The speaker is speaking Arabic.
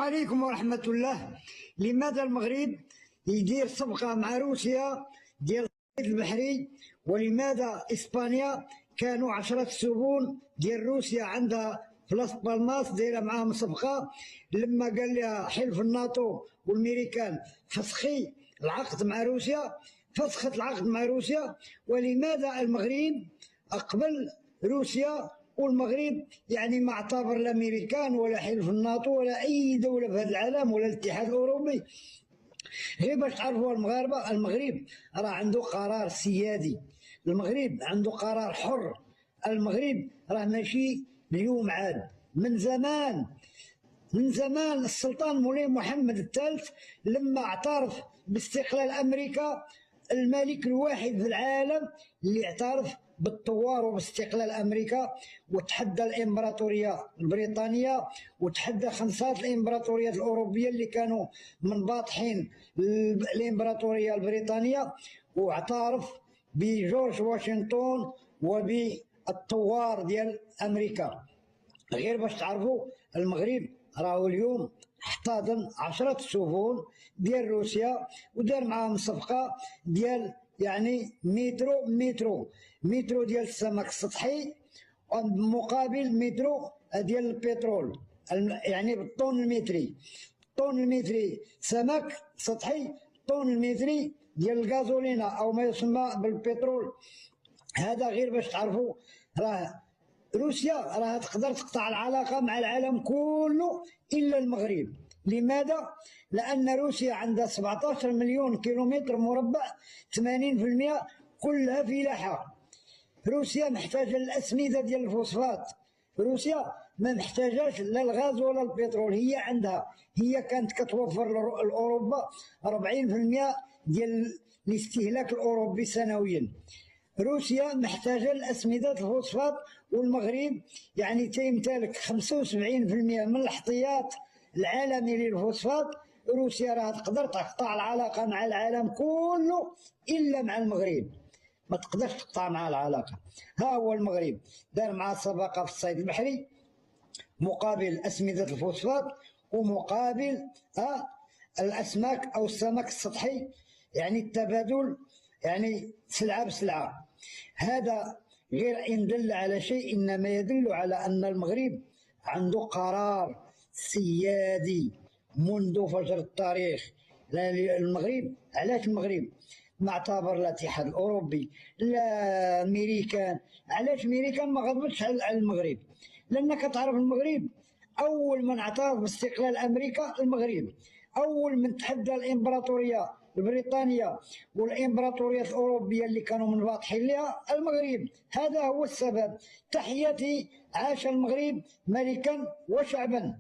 عليكم ورحمة الله. لماذا المغرب يدير صفقة مع روسيا ديال الصيد البحري؟ ولماذا إسبانيا كانوا 10 سجون ديال روسيا عندها في لاس بالماس دايره معاهم صفقة لما قال لها حلف الناتو والميريكان فسخي العقد مع روسيا، فسخت العقد مع روسيا. ولماذا المغرب أقبل روسيا والمغرب يعني ما اعتبر لا الامريكان ولا حلف الناتو ولا اي دوله في هذا العالم ولا الاتحاد الاوروبي؟ غير باش تعرفوا المغاربه، المغرب راه عنده قرار سيادي، المغرب عنده قرار حر، المغرب راه ماشي اليوم عاد، من زمان من زمان. السلطان مولاي محمد الثالث لما اعترف باستقلال امريكا، الملك الواحد في العالم اللي اعترف بالثوار وباستقلال امريكا، وتحدى الامبراطوريه البريطانيه وتحدى 5 الامبراطوريات الاوروبيه اللي كانوا منباطحين الامبراطوريه البريطانيه، واعترف بجورج واشنطن وبالثوار ديال امريكا. غير باش تعرفوا المغرب راهو اليوم احتضن 10 سفن ديال روسيا ودار معاهم صفقه ديال يعني مترو ديال السمك السطحي مقابل مترو ديال البترول، يعني بالطن المتري، الطن المتري سمك سطحي، الطن المتري ديال الغازولينا او ما يسمى بالبترول. هذا غير باش تعرفوا راه روسيا راه تقدر تقطع العلاقه مع العالم كله الا المغرب. لماذا؟ لان روسيا عندها 17 مليون كيلومتر مربع، 80% كلها فلاحه. روسيا محتاجه الاسمده ديال الفوسفات، روسيا ما محتاجاش لا الغاز ولا البترول، هي عندها، هي كانت كتوفر لاوروبا 40% ديال الاستهلاك الاوروبي سنويا. روسيا محتاجه الاسمده الفوسفات، والمغرب يعني تيمتلك 75% من الاحتياط العالمي للفوسفات. روسيا راه تقدر تقطع العلاقه مع العالم كله الا مع المغرب، ما تقدرش تقطع مع العلاقه. ها هو المغرب دار مع صفقه في الصيد البحري مقابل اسمده الفوسفات ومقابل الاسماك او السمك السطحي، يعني التبادل، يعني سلعه بسلعه. هذا غير إن دل على شيء إنما يدل على أن المغرب عنده قرار سيادي منذ فجر التاريخ. المغرب علاش المغرب ما اعتبر لا الاتحاد الاوروبي لا امريكان؟ علاش امريكان ما غضبتش على المغرب؟ لانك تعرف المغرب اول من اعترف باستقلال امريكا، المغرب اول من تحدى الامبراطوريه البريطانيه والامبراطوريات الاوروبيه اللي كانوا منباطحين لها، المغرب. هذا هو السبب. تحياتي، عاش المغرب ملكا وشعبا.